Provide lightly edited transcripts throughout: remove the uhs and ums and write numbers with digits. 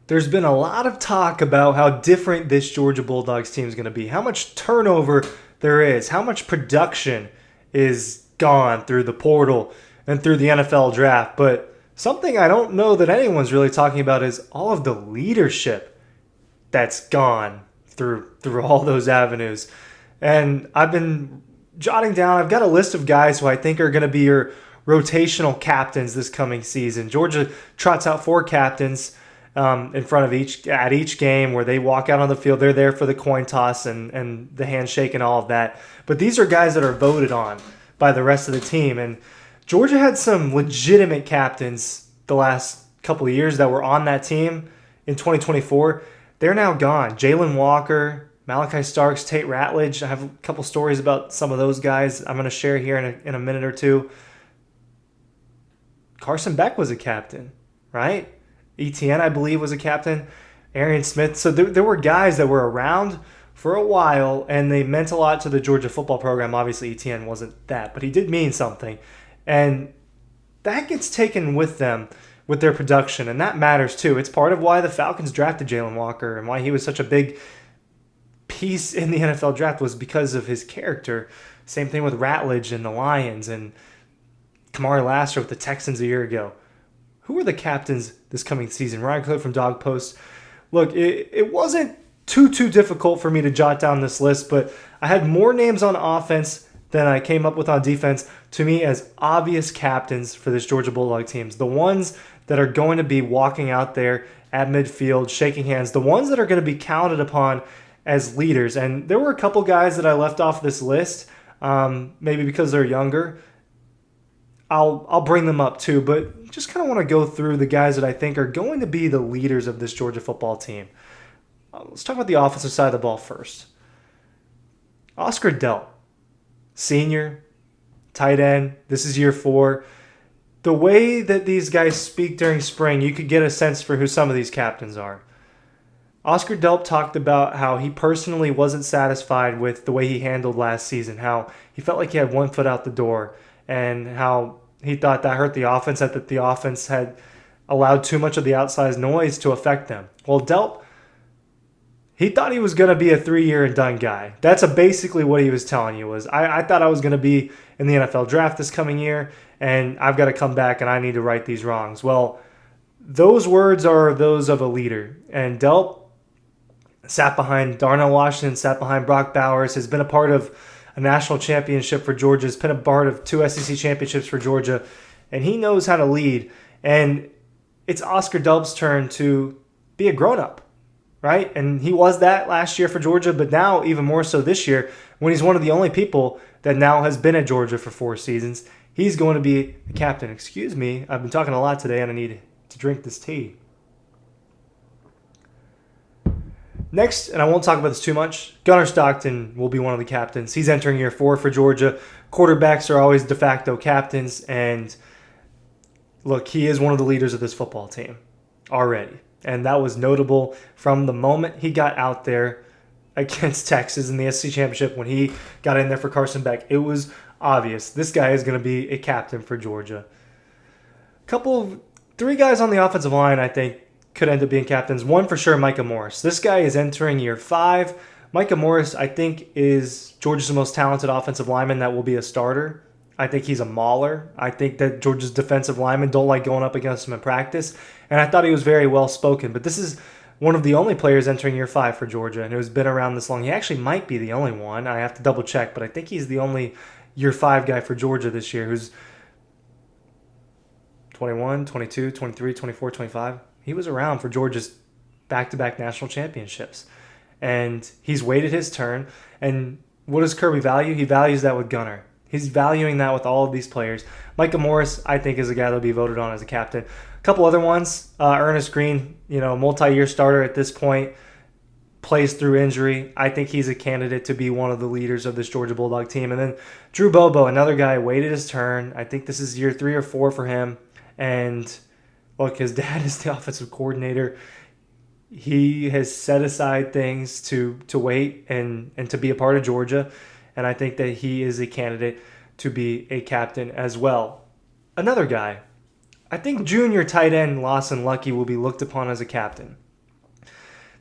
There's been a lot of talk about how different this Georgia Bulldogs team is going to be, how much turnover there is, how much production is gone through the portal and through the NFL draft. But something I don't know that anyone's really talking about is all of the leadership that's gone through all those avenues. And I've been jotting down, I've got a list of guys who I think are going to be your rotational captains this coming season. Georgia trots out 4 captains in front of each game where they walk out on the field. They're there for the coin toss and the handshake and all of that. But these are guys that are voted on by the rest of the team. And Georgia had some legitimate captains the last couple of years that were on that team in 2024. They're now gone. Jalen Walker, Malachi Starks, Tate Ratledge. I have a couple stories about some of those guys I'm going to share here in a minute or two. Carson Beck was a captain, right? ETN, I believe, was a captain. Arian Smith. So there were guys that were around for a while, and they meant a lot to the Georgia football program. Obviously, ETN wasn't that, but he did mean something. And that gets taken with them with their production, and that matters too. It's part of why the Falcons drafted Jalen Walker and why he was such a big piece in the NFL draft was because of his character. Same thing with Ratledge and the Lions and Kamari Lassiter with the Texans a year ago. Who are the captains this coming season? Ryan Cliff from Dawg Post. Look, it wasn't too difficult for me to jot down this list, but I had more names on offense than I came up with on defense, to me, as obvious captains for this Georgia Bulldog teams. The ones that are going to be walking out there at midfield, shaking hands. The ones that are going to be counted upon as leaders. And there were a couple guys that I left off this list, maybe because they're younger. I'll bring them up too, but just kind of want to go through the guys that I think are going to be the leaders of this Georgia football team. Let's talk about the offensive side of the ball first. Oscar Delp, senior, tight end. This is year 4. The way that these guys speak during spring, you could get a sense for who some of these captains are. Oscar Delp talked about how he personally wasn't satisfied with the way he handled last season, how he felt like he had one foot out the door, and how he thought that hurt the offense, that the offense had allowed too much of the outsized noise to affect them. Well, Delp, he thought he was going to be a 3-year and done guy. That's basically what he was telling you was, I thought I was going to be in the NFL draft this coming year, and I've got to come back and I need to right these wrongs. Well, those words are those of a leader. And Delp sat behind Darnell Washington, sat behind Brock Bowers, has been a part of a national championship for Georgia, has been a part of 2 SEC championships for Georgia, and he knows how to lead. And it's Oscar Delp's turn to be a grown-up, right? And he was that last year for Georgia, but now even more so this year when he's one of the only people that now has been at Georgia for 4 seasons. He's going to be the captain. Excuse me, I've been talking a lot today and I need to drink this tea. Next, and I won't talk about this too much, Gunnar Stockton will be one of the captains. He's entering year 4 for Georgia. Quarterbacks are always de facto captains, and look, he is one of the leaders of this football team already. And that was notable from the moment he got out there against Texas in the SEC championship when he got in there for Carson Beck. It was obvious. This guy is going to be a captain for Georgia. 3 guys on the offensive line, I think, could end up being captains. One for sure, Micah Morris. This guy is entering year 5. Micah Morris, I think, is Georgia's most talented offensive lineman that will be a starter. I think he's a mauler. I think that Georgia's defensive linemen don't like going up against him in practice. And I thought he was very well spoken. But this is one of the only players entering year 5 for Georgia and who's been around this long. He actually might be the only one. I have to double check, but I think he's the only year 5 guy for Georgia this year who's 21, 22, 23, 24, 25. He was around for Georgia's back-to-back national championships. And he's waited his turn. And what does Kirby value? He values that with Gunnar. He's valuing that with all of these players. Micah Morris, I think, is a guy that will be voted on as a captain. A couple other ones. Ernest Green, multi-year starter at this point, plays through injury. I think he's a candidate to be one of the leaders of this Georgia Bulldog team. And then Drew Bobo, another guy, waited his turn. I think this is year 3 or 4 for him. And look, his dad is the offensive coordinator. He has set aside things to wait and to be a part of Georgia. And I think that he is a candidate to be a captain as well. Another guy, I think junior tight end Lawson Lucky will be looked upon as a captain.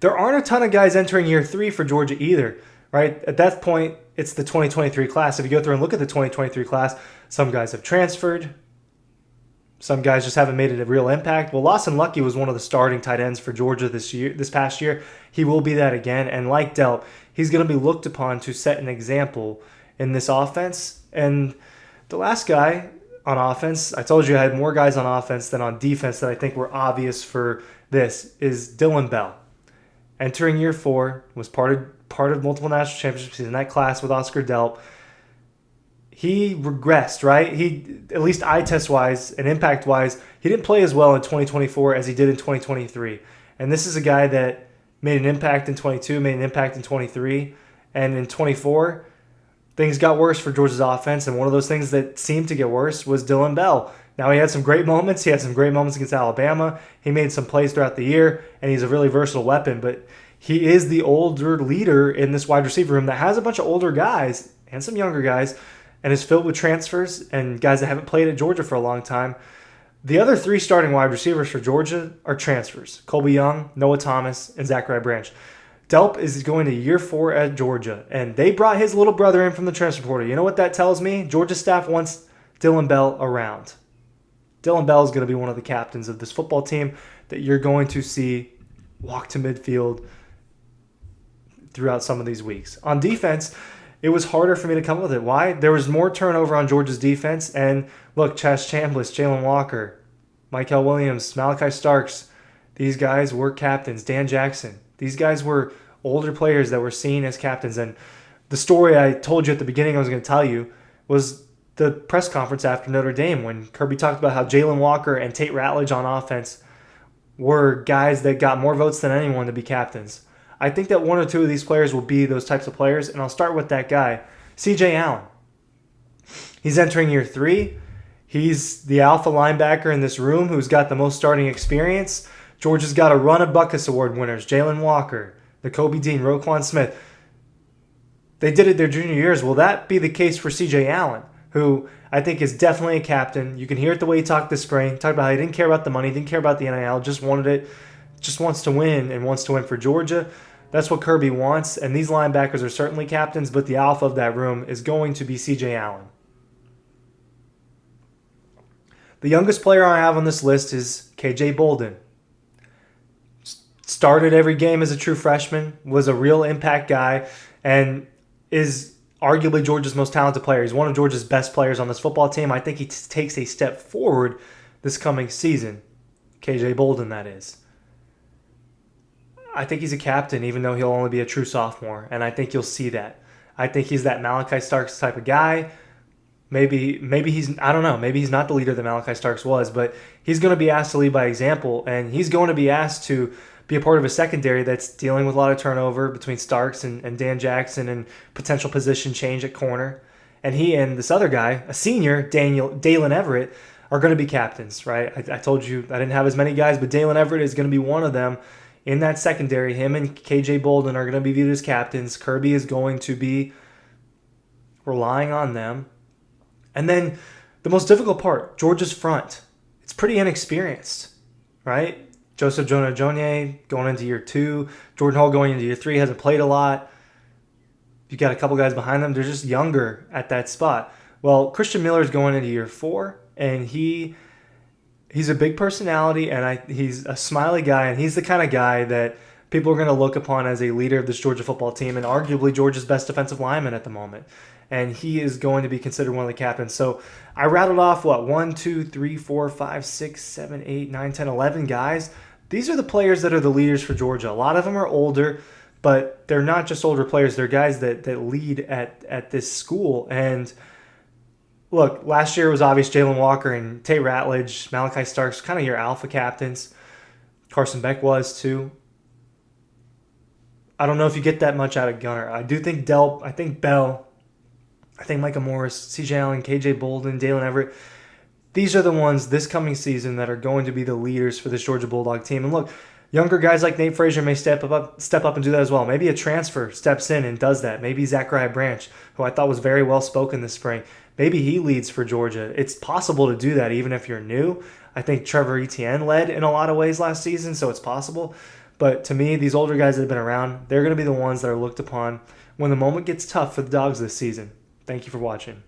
There aren't a ton of guys entering year 3 for Georgia either, right? At that point, it's the 2023 class. If you go through and look at the 2023 class, some guys have transferred. Some guys just haven't made a real impact. Well, Lawson Lucky was one of the starting tight ends for Georgia this past year. He will be that again. And like Delp, he's going to be looked upon to set an example in this offense. And the last guy on offense, I told you I had more guys on offense than on defense that I think were obvious for this, is Dylan Bell. Entering year 4, was part of multiple national championships in that class with Oscar Delp. He regressed, right? He, at least eye test wise and impact wise, he didn't play as well in 2024 as he did in 2023. And this is a guy that made an impact in 22, made an impact in 23, and in 24, things got worse for Georgia's offense. And one of those things that seemed to get worse was Dylan Bell. Now, he had some great moments. He had some great moments against Alabama. He made some plays throughout the year, and he's a really versatile weapon. But he is the older leader in this wide receiver room that has a bunch of older guys and some younger guys, and is filled with transfers and guys that haven't played at Georgia for a long time. The other 3 starting wide receivers for Georgia are transfers: Colby Young, Noah Thomas, and Zachariah Branch. Delp is going to year 4 at Georgia, and they brought his little brother in from the transfer portal. You know what that tells me? Georgia staff wants Dylan Bell around. Dylan Bell is going to be one of the captains of this football team that you're going to see walk to midfield throughout some of these weeks. On defense, it was harder for me to come up with it. Why? There was more turnover on Georgia's defense. And look, Chaz Chambliss, Jalen Walker, Michael Williams, Malachi Starks, these guys were captains. Dan Jackson. These guys were older players that were seen as captains. And the story I told you at the beginning I was going to tell you was the press conference after Notre Dame when Kirby talked about how Jalen Walker and Tate Ratledge on offense were guys that got more votes than anyone to be captains. I think that 1 or 2 of these players will be those types of players, and I'll start with that guy, C.J. Allen. He's entering year 3. He's the alpha linebacker in this room who's got the most starting experience. Georgia's got a run of Butkus Award winners, Jalen Walker, Nakobe Dean, Roquan Smith. They did it their junior years. Will that be the case for C.J. Allen, who I think is definitely a captain? You can hear it the way he talked this spring. Talked about how he didn't care about the money, didn't care about the NIL, just wants to win and wants to win for Georgia. That's what Kirby wants, and these linebackers are certainly captains, but the alpha of that room is going to be C.J. Allen. The youngest player I have on this list is K.J. Bolden. Started every game as a true freshman, was a real impact guy, and is arguably Georgia's most talented player. He's one of Georgia's best players on this football team. I think he takes a step forward this coming season. K.J. Bolden, that is. I think he's a captain, even though he'll only be a true sophomore, and I think you'll see that. I think he's that Malachi Starks type of guy. Maybe he's, I don't know, maybe he's not the leader that Malachi Starks was, but he's going to be asked to lead by example, and he's going to be asked to be a part of a secondary that's dealing with a lot of turnover between Starks and Dan Jackson and potential position change at corner. And he and this other guy, a senior, Dalen Everett, are going to be captains, right? I told you I didn't have as many guys, but Dalen Everett is going to be one of them. In that secondary, him and KJ Bolden are going to be viewed as captains. Kirby is going to be relying on them. And then the most difficult part, Georgia's front. It's pretty inexperienced, right? Joseph Jonah-Jonye going into year 2. Jordan Hall going into year 3, hasn't played a lot. You got a couple guys behind them. They're just younger at that spot. Well, Christian Miller is going into year 4, and he's a big personality, and he's a smiley guy, and he's the kind of guy that people are going to look upon as a leader of this Georgia football team and arguably Georgia's best defensive lineman at the moment. And he is going to be considered one of the captains. So I rattled off, 1, 2, 3, 4, 5, 6, 7, 8, 9, 10, 11 guys. These are the players that are the leaders for Georgia. A lot of them are older, but they're not just older players. They're guys that lead at this school. And look, last year was obvious Jalen Walker and Tate Ratledge, Malachi Starks, kind of your alpha captains. Carson Beck was too. I don't know if you get that much out of Gunner. I do think Delp, I think Bell, I think Micah Morris, C.J. Allen, K.J. Bolden, Dalen Everett. These are the ones this coming season that are going to be the leaders for this Georgia Bulldog team. And look, younger guys like Nate Frazier may step up and do that as well. Maybe a transfer steps in and does that. Maybe Zachariah Branch, who I thought was very well spoken this spring. maybe he leads for Georgia. It's possible to do that even if you're new. I think Trevor Etienne led in a lot of ways last season, so it's possible. But to me, these older guys that have been around, they're going to be the ones that are looked upon when the moment gets tough for the Dogs this season. Thank you for watching.